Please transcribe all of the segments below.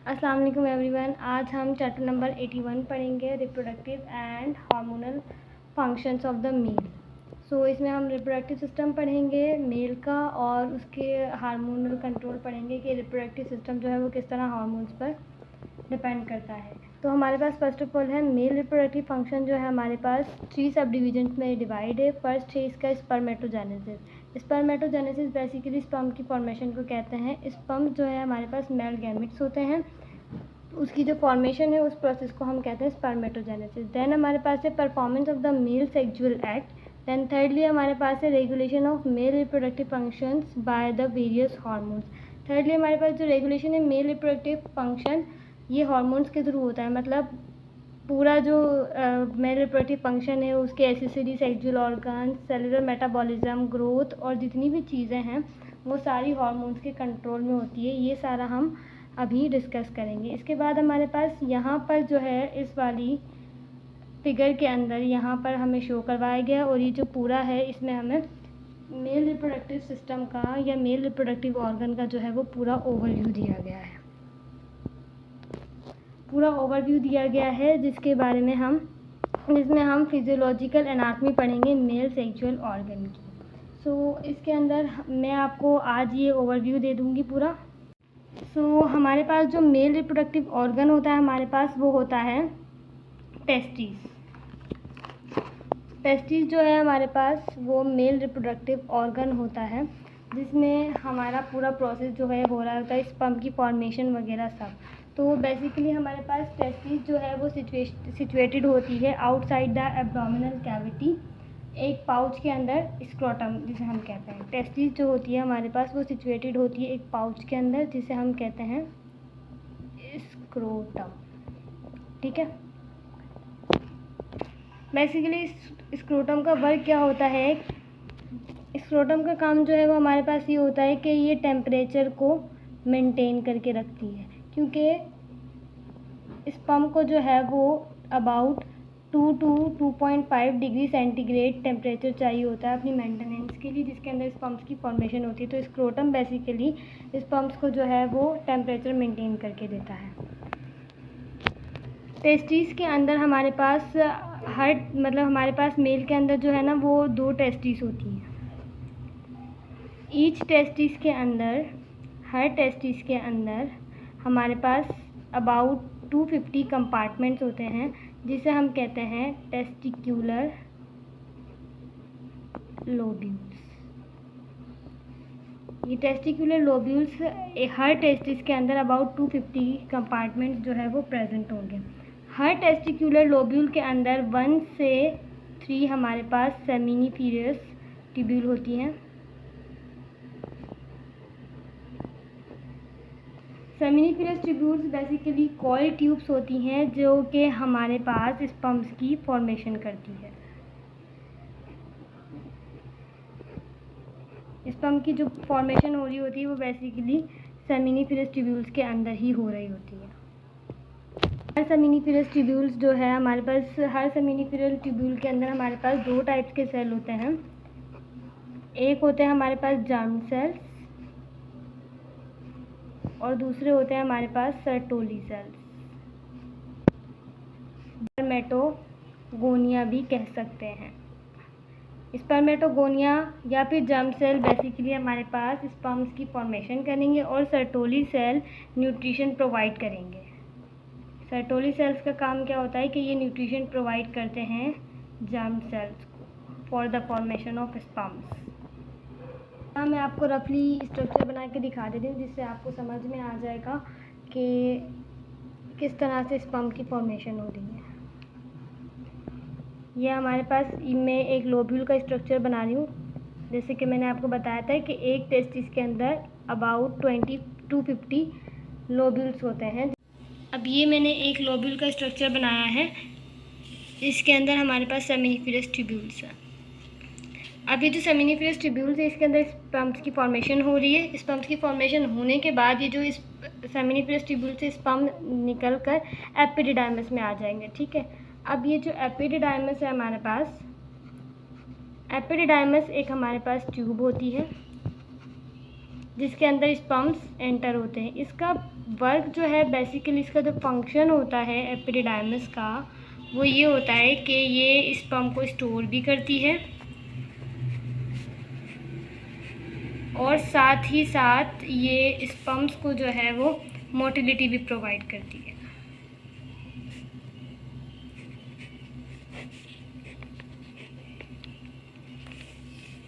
अस्सलाम वालेकुम एवरीवन। आज हम चैप्टर नंबर 81 पढ़ेंगे, reproductive and hormonal functions of the male. इसमें हम रिप्रोडक्टिव सिस्टम पढ़ेंगे मेल का, और उसके हार्मोनल कंट्रोल पढ़ेंगे कि रिप्रोडक्टिव सिस्टम जो है वो किस तरह हार्मोन्स पर डिपेंड करता है। तो हमारे पास फर्स्ट ऑफ ऑल है मेल रिप्रोडक्टिव फंक्शन जो है हमारे पास 3 सब डिवीजन्स में डिवाइड है। फर्स्ट है इसका स्पर्मेटोजेनेसिस। स्पर्मेटोजेनेसिस बेसिकली स्पर्म की फॉर्मेशन को कहते हैं। स्पर्म जो है हमारे पास मेल गैमेट्स होते हैं, उसकी जो फॉर्मेशन है उस प्रोसेस को हम कहते हैं स्पर्मेटोजेनेसिस। देन हमारे पास है performance of the male sexual act. Then thirdly हमारे पास है regulation of male reproductive functions by the various hormones. Thirdly हमारे पास जो रेगुलेशन है मेल रिप्रोडक्टिव फंक्शन ये हार्मोन्स के थ्रू होता है, मतलब पूरा जो मेल रिप्रोडक्टिव फंक्शन है उसके accessory sexual organs, cellular metabolism, growth और जितनी भी चीज़ें हैं वो सारी हार्मोन्स के कंट्रोल में होती है। ये सारा हम अभी डिस्कस करेंगे। इसके बाद हमारे पास यहाँ पर जो है इस वाली फिगर के अंदर यहाँ पर हमें शो करवाया गया, और ये जो पूरा है इसमें हमें मेल रिप्रोडक्टिव सिस्टम का या मेल रिप्रोडक्टिव ऑर्गन का जो है वो पूरा ओवरव्यू दिया गया है। पूरा ओवरव्यू दिया गया है जिसमें हम फिजियोलॉजिकल एनाटॉमी पढ़ेंगे मेल सेक्सुअल ऑर्गन की। इसके अंदर मैं आपको आज ये ओवरव्यू दे दूँगी पूरा। हमारे पास जो मेल रिप्रोडक्टिव ऑर्गन होता है हमारे पास वो होता है टेस्टिस। टेस्टिस जो है हमारे पास वो मेल रिप्रोडक्टिव ऑर्गन होता है, जिसमें हमारा पूरा प्रोसेस जो है हो रहा होता है, स्पर्म की फॉर्मेशन वगैरह सब। तो बेसिकली हमारे पास टेस्टिस जो है वो सिचुएटेड होती है आउटसाइड द एब्डोमिनल कैविटी, एक पाउच के अंदर, स्क्रोटम जिसे हम कहते हैं। टेस्टिस जो होती है हमारे पास वो सिचुएटेड होती है एक पाउच के अंदर जिसे हम कहते हैं स्क्रोटम। ठीक है, बेसिकली स्क्रोटम का वर्क क्या होता है? स्क्रोटम का काम जो है वो हमारे पास ये होता है कि ये टेम्परेचर को मेंटेन करके रखती है, क्योंकि स्पर्म को जो है वो about 2 to 2.5 degree centigrade temperature चाहिए होता है अपनी मेंटेनेंस के लिए, जिसके अंदर स्पर्म्स की फॉर्मेशन होती है। तो स्क्रोटम बेसिकली स्पर्म्स को जो है वो टेम्परेचर मेंटेन करके देता है। टेस्टिस के अंदर हमारे पास हमारे पास मेल के अंदर जो है ना वो 2 टेस्टिस होती हैं। ईच टेस्टिस के अंदर, हर टेस्टिस के अंदर हमारे पास अबाउट 250 कंपार्टमेंट्स होते हैं जिसे हम कहते हैं टेस्टिक्यूलर लोब्यूल्स। ये टेस्टिक्यूलर लोब्यूल्स हर टेस्टिस के अंदर अबाउट 250 कंपार्टमेंट्स जो है वो प्रेजेंट होंगे। हर टेस्टिक्यूलर लोब्यूल के अंदर 1 से 3 हमारे पास सेमिनिफेरस ट्यूब्यूल होती हैं। Seminiferous tubules basically coil tubes होती हैं जो कि हमारे पास स्पर्म्स की फॉर्मेशन करती है। स्पर्म की जो फॉर्मेशन हो रही होती है वो बेसिकली सेमिनिफेरस ट्यूब्यूल्स के अंदर ही हो रही होती है। हर सेमिनिफेरस ट्यूब्यूल्स जो है हमारे पास, हर सेमिनिफेरस ट्यूब्यूल के अंदर हमारे पास 2 टाइप्स के सेल होते हैं। एक होते हैं हमारे पास जर्म सेल्स और दूसरे होते हैं हमारे पास सर्टोली सेल्स। स्पर्मेटोगोनिया भी कह सकते हैं। स्पर्मेटोगोनिया या फिर जर्म सेल बेसिकली हमारे पास स्पर्म्स की फॉर्मेशन करेंगे, और सर्टोली सेल न्यूट्रिशन प्रोवाइड करेंगे। सर्टोली सेल्स का काम क्या होता है कि ये न्यूट्रिशन प्रोवाइड करते हैं जर्म सेल्स को for the formation of sperms. हाँ, मैं आपको रफली स्ट्रक्चर बना के दिखा देती हूँ जिससे आपको समझ में आ जाएगा कि किस तरह से स्पर्म की फॉर्मेशन हो रही है। यह हमारे पास मैं एक लोब्यूल का स्ट्रक्चर बना रही हूँ। जैसे कि मैंने आपको बताया था कि एक टेस्टिस के अंदर अबाउट 20 to 50 लोब्यूल्स होते हैं। अब ये मैंने एक लोब्यूल का स्ट्रक्चर बनाया है, इसके अंदर हमारे पास सेमिनिफेरस ट्यूब्यूल्स है। अब ये जो सेमिनिफेरस ट्यूब्यूल्स है इसके अंदर स्पर्म्स की फॉर्मेशन हो रही है। स्पर्म्स की फॉर्मेशन होने के बाद ये जो इस सेमिनिफेरस ट्यूब्यूल से स्पर्म निकल कर एपिडिडाइमस में आ जाएंगे। ठीक है, अब ये जो एपिडिडाइमस है हमारे पास, एपिडिडाइमस एक हमारे पास ट्यूब होती है। जिसके अंदर स्पर्म्स एंटर होते हैं। इसका वर्क जो है बेसिकली, इसका जो फंक्शन होता है एपिडिडाइमिस का, वो ये होता है कि ये स्पर्म को स्टोर भी करती है और साथ ही साथ ये स्पर्म्स को जो है वो मोटिलिटी भी प्रोवाइड करती है।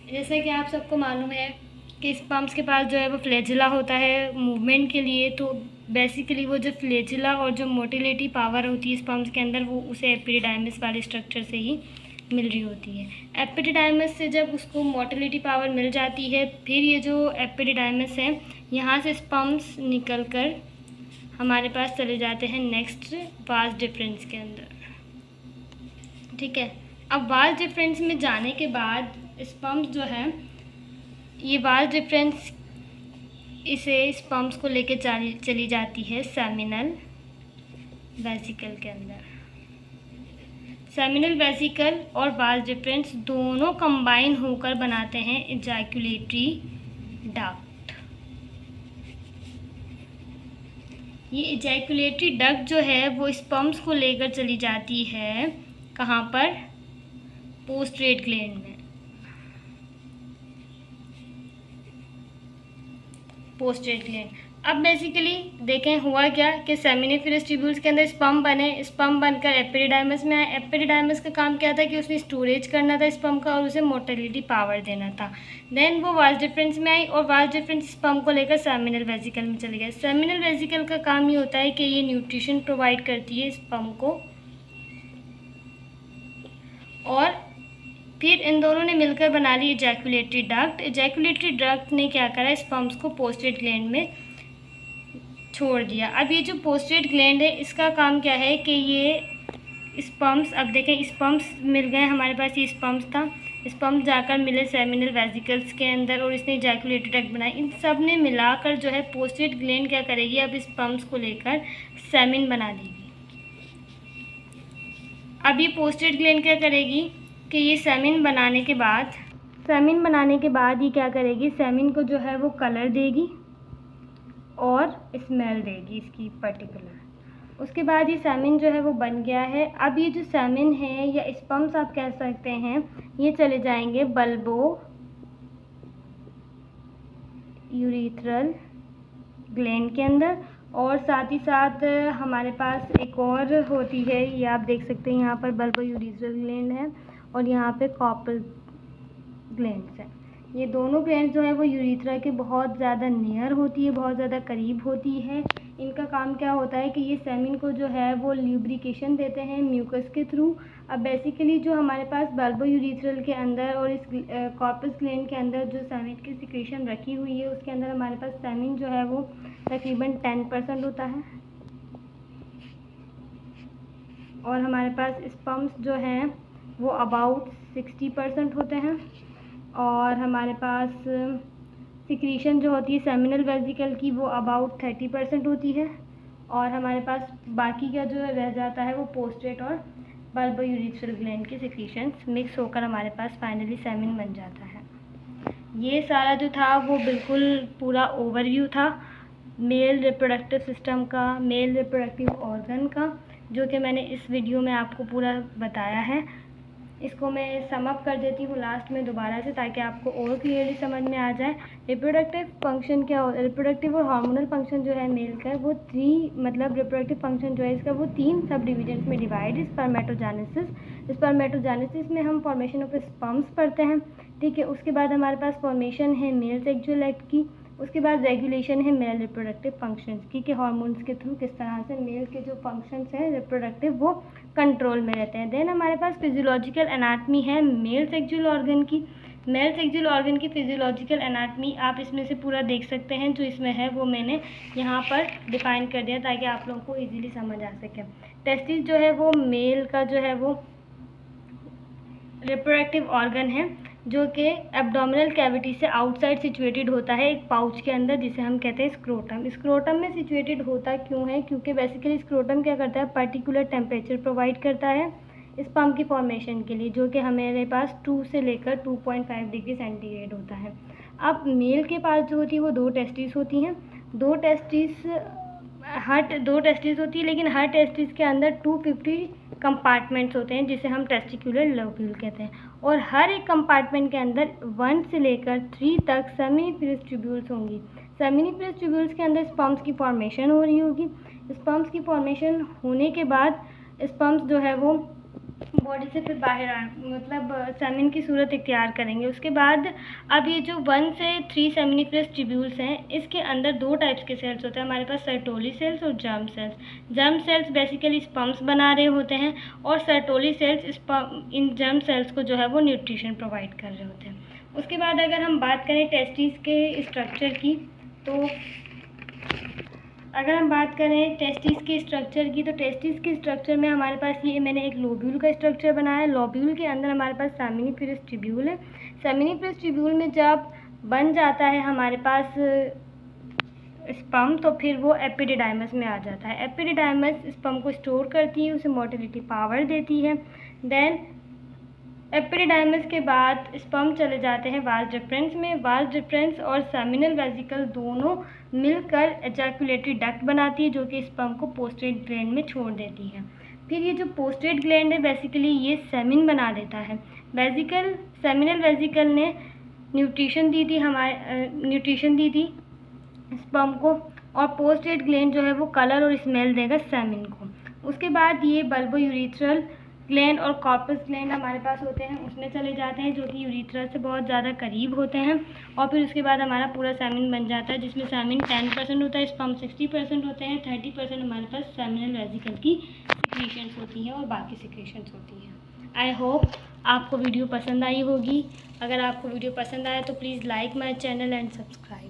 जैसा कि आप सबको मालूम है कि स्पर्म्स के पास जो है वो फ्लैजिला होता है मूवमेंट के लिए, तो बेसिकली वो जो फ्लैजिला और जो मोटिलिटी पावर होती है स्पर्म्स के अंदर, वो उसे एपिडिडाइमिस वाले स्ट्रक्चर से ही मिल रही होती है। एपिडिडाइमिस से जब उसको मोटिलिटी पावर मिल जाती है, फिर ये जो एपिडिडाइमिस है यहाँ से स्पर्म्स निकल कर हमारे पास चले जाते हैं नेक्स्ट वास डिफरेंस के अंदर। ठीक है, अब वास डिफरेंस में जाने के बाद स्पर्म्स जो है, ये वास डिफरेंस इसे स्पर्म्स को लेके चली जाती है सेमिनल वेसिकल के अंदर। सेमिनल वेसिकल और वास डिफरेंस दोनों कंबाइन होकर बनाते हैं इजैकुलेटरी डक्ट। ये इजैकुलेटरी डक्ट जो है वो स्पर्म्स को लेकर चली जाती है कहाँ पर? पोस्ट्रेट ग्लैंड में। पोस्ट्रेट ग्लैंड। अब बेसिकली देखें हुआ क्या कि सेमिनिफेरस ट्यूब्यूल्स के अंदर स्पर्म बने, स्पर्म बनकर एपिडिडाइमिस में आए। एपिडिडाइमिस का काम क्या था कि उसने स्टोरेज करना था स्पर्म का और उसे मोटिलिटी पावर देना था। देन वो वास डिफरेंस में आई और वास डिफरेंस स्पर्म को लेकर सेमिनल वेसिकल में चले गए। सेमिनल वेसिकल का काम ये होता है कि ये न्यूट्रिशन प्रोवाइड करती है स्पर्म को, और फिर इन दोनों ने मिलकर बना ली इजैकुलेटरी डक्ट। इजैकुलेटरी डक्ट ने क्या करा? स्पर्म्स को पोस्ट्रेट ग्लैंड में छोड़ दिया। अब ये जो पोस्ट्रेट ग्लैंड है इसका काम क्या है कि ये स्पर्म्स, अब देखें स्पर्म्स मिल गए हमारे पास, ये स्पर्म्स था, स्पर्म्स जाकर मिले सेमिनल वेसिकल्स के अंदर और इसने इजैकुलेटरी डक्ट बनाई। इन सब ने मिलाकर जो है पोस्ट्रेट ग्लैंड क्या करेगी? अब स्पर्म्स को लेकर सेमिन बना देगी। अब ये पोस्ट्रेट ग्लैंड क्या करेगी कि ये सेमिन बनाने के बाद ये क्या करेगी? सेमिन को जो है वो कलर देगी और स्मेल देगी इसकी पर्टिकुलर। उसके बाद ये सेमिन जो है वो बन गया है। अब ये जो सेमिन है या स्पर्म्स आप कह सकते हैं, ये चले जाएंगे बल्बो यूरिथ्रल ग्लैंड के अंदर, और साथ ही साथ हमारे पास एक और होती है, ये आप देख सकते हैं यहाँ पर बल्बो यूरिथ्रल ग्लैंड है और यहाँ पे कॉपल ग्लैंड्स हैं। ये दोनों ग्लैंड जो है वो यूरिथ्रा के बहुत ज़्यादा नियर होती है, बहुत ज़्यादा करीब होती है। इनका काम क्या होता है कि ये सेमिन को जो है वो ल्यूब्रिकेशन देते हैं म्यूकस के थ्रू। अब बेसिकली जो हमारे पास बल्बो यूरिथ्रल के अंदर और इस कॉर्पस ग्लैंड के अंदर जो सेमिन की सिक्रेशन रखी हुई है, उसके अंदर हमारे पास सेमिन जो है वो तकरीबन 10% होता है और हमारे पास स्पर्म्स जो हैं वो अबाउट 60% होते हैं, और हमारे पास सिक्रीशन जो होती है सेमिनल वेसिकल की वो अबाउट 30% होती है, और हमारे पास बाकी का जो रह जाता है वो पोस्ट्रेट और बल्बो यूरिथ्रल ग्लैंड के सिक्रीशंस मिक्स होकर हमारे पास फाइनली सेमिन बन जाता है। ये सारा जो था वो बिल्कुल पूरा ओवरव्यू था मेल रिप्रोडक्टिव सिस्टम का, मेल रिप्रोडक्टिव ऑर्गन का, जो कि मैंने इस वीडियो में आपको पूरा बताया है। इसको मैं सम अप कर देती हूँ लास्ट में दोबारा से, ताकि आपको और क्लियरली समझ में आ जाए। रिप्रोडक्टिव फंक्शन क्या हो, रिप्रोडक्टिव और हार्मोनल फंक्शन जो है मेल का, वो रिप्रोडक्टिव फंक्शन जो है इसका वो 3 सब डिविजन्स में डिवाइड। स्पर्मेटोजेनेसिस में हम फॉर्मेशन ऑफ स्पर्म्स पढ़ते हैं, ठीक है। उसके बाद हमारे पास फॉर्मेशन है मेल सेक्सुअल एक्ट की, उसके बाद रेगुलेशन है मेल रिप्रोडक्टिव फंक्शंस की, कि हार्मोन्स के थ्रू किस तरह से मेल के जो फंक्शंस हैं रिप्रोडक्टिव वो कंट्रोल में रहते हैं। देन हमारे पास फिजियोलॉजिकल एनाटमी है मेल सेक्सुअल ऑर्गन की। मेल सेक्सुअल ऑर्गन की फिजियोलॉजिकल एनाटमी आप इसमें से पूरा देख सकते हैं, जो इसमें है वो मैंने यहाँ पर डिफाइन कर दिया ताकि आप लोगों को इजीली समझ आ सके। टेस्टिस जो है वो मेल का जो है वो रिप्रोडक्टिव ऑर्गन है, जो कि एब्डोमिनल कैविटी से आउटसाइड सिचुएटेड होता है एक पाउच के अंदर, जिसे हम कहते हैं स्क्रोटम। स्क्रोटम में सिचुएटेड होता क्यों है? क्योंकि बेसिकली स्क्रोटम क्या करता है? पर्टिकुलर टेम्परेचर प्रोवाइड करता है स्पर्म की फॉर्मेशन के लिए, जो कि हमारे पास 2 से लेकर 2.5 डिग्री सेंटीग्रेड होता है। अब मेल के पास जो होती है वो 2 टेस्टिस होती हैं। 2 टेस्टिस होती है, लेकिन हर टेस्टिस के अंदर 250 कंपार्टमेंट्स होते हैं जिसे हम टेस्टिकुलर लोब्यूल कहते हैं। और हर एक कंपार्टमेंट के अंदर 1 से लेकर 3 तक सेमिनिफरस ट्यूब्यूल्स होंगी। सेमिनिफरस ट्यूब्यूल्स के अंदर स्पर्म्स की फॉर्मेशन हो रही होगी। स्पर्म्स की फॉर्मेशन होने के बाद स्पर्म्स जो है वो बॉडी से फिर बाहर मतलब सेमिन की सूरत इख्तियार करेंगे। उसके बाद अब ये जो 1 से 3 सेमिनिफरस ट्यूब्यूल्स हैं, इसके अंदर 2 टाइप्स के सेल्स होते हैं हमारे पास, सर्टोली सेल्स और germ cells. Germ cells basically sperms बना रहे होते हैं और सर्टोली सेल्स इन जर्म सेल्स को जो है वो न्यूट्रिशन प्रोवाइड कर रहे होते हैं। उसके बाद अगर हम बात करें टेस्टिस के स्ट्रक्चर की, तो अगर हम बात करें टेस्टिस के स्ट्रक्चर की, तो टेस्टिस के स्ट्रक्चर में हमारे पास ये मैंने एक लोब्यूल का स्ट्रक्चर बनाया है। लोब्यूल के अंदर हमारे पास सेमिनिफरस ट्यूब्यूल है। सेमिनिफरस ट्यूब्यूल में जब बन जाता है हमारे पास स्पर्म, तो फिर वो एपिडिडाइमस में आ जाता है। एपिडिडाइमस स्पर्म को स्टोर करती है, उसे मोटिलिटी पावर देती है। देन एपिडिडाइमस के बाद स्पर्म चले जाते हैं वास डिफरेंस में। वास डिफरेंस और सेमिनल वेसिकल दोनों मिलकर एजैकुलेटरी डक्ट बनाती है, जो कि स्पर्म को पोस्टेट ग्लैंड में छोड़ देती है। फिर ये जो पोस्टेट ग्लैंड है बेसिकली ये सेमिन बना देता है। सेमिनल वेसिकल ने न्यूट्रिशन दी थी स्पर्म को, और पोस्टेट ग्लैंड जो है वो कलर और स्मेल देगा सेमिन को। उसके बाद ये बल्बो यूरिथ्रल ग्लैंड और कॉर्पस ग्लैंड हमारे पास होते हैं, उसमें चले जाते हैं, जो कि यूरिथ्रा से बहुत ज़्यादा करीब होते हैं। और फिर उसके बाद हमारा पूरा सेमिन बन जाता है, जिसमें सेमिन 10% होता है, स्पर्म 60% होते हैं, 30% हमारे पास सेमिनल वेसिकल की सिक्रीशंस होती हैं और बाकी सिक्रीशंस होती हैं। आई होप आपको वीडियो पसंद आई होगी। अगर आपको वीडियो पसंद आया तो please like my channel and subscribe.